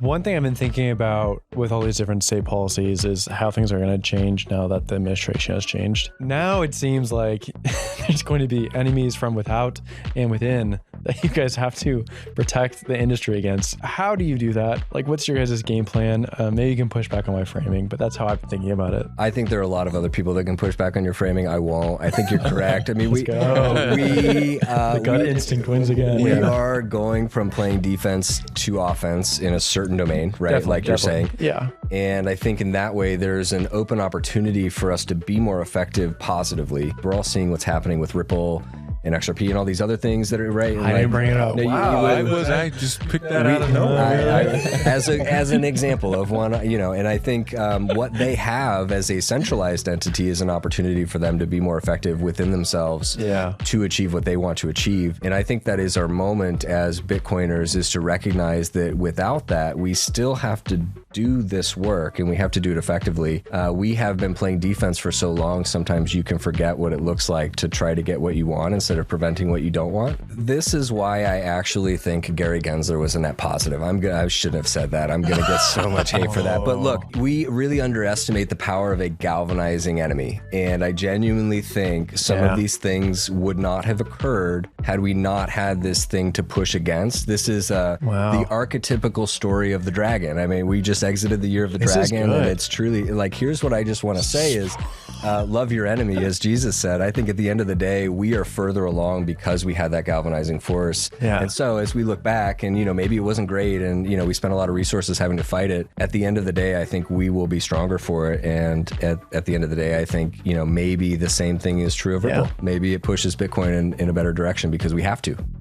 One thing I've been thinking about with all these different state policies is how things are going to change now that the administration has changed. Now it seems like there's going to be enemies from without and within that you guys have to protect the industry against. How do you do that? Like, what's your guys' game plan? Maybe you can push back on my framing, but that's how I've been thinking about it. I think there are a lot of other people that can push back on your framing. I won't. I think you're correct. I mean, the gut instinct wins again. We are going from playing defense to offense in a certain domain, right? Definitely. You're saying. Yeah. And I think in that way, there's an open opportunity for us to be more effective positively. We're all seeing what's happening with Ripple and XRP and all these other things that are right. I didn't bring it up. No, I just picked that out of nowhere. As an example of one, and I think what they have as a centralized entity is an opportunity for them to be more effective within themselves to achieve what they want to achieve. And I think that is our moment as Bitcoiners, is to recognize that without that, we still have to do this work and we have to do it effectively. We have been playing defense for so long, sometimes you can forget what it looks like to try to get what you want instead of preventing what you don't want. This is why I actually think Gary Gensler was a net positive. I shouldn't have said that. I'm going to get so much hate for that. But look, we really underestimate the power of a galvanizing enemy. And I genuinely think some of these things would not have occurred had we not had this thing to push against. This is the archetypical story of the dragon. I mean, we just exited the year of the dragon, and it's truly like, here's what I just want to say is love your enemy, as Jesus said. I think at the end of the day, we are further along because we had that galvanizing force. And so as we look back and, maybe it wasn't great and, we spent a lot of resources having to fight it. At the end of the day, I think we will be stronger for it. And at the end of the day, I think, maybe the same thing is true of Ripple. Maybe it pushes Bitcoin in a better direction because we have to.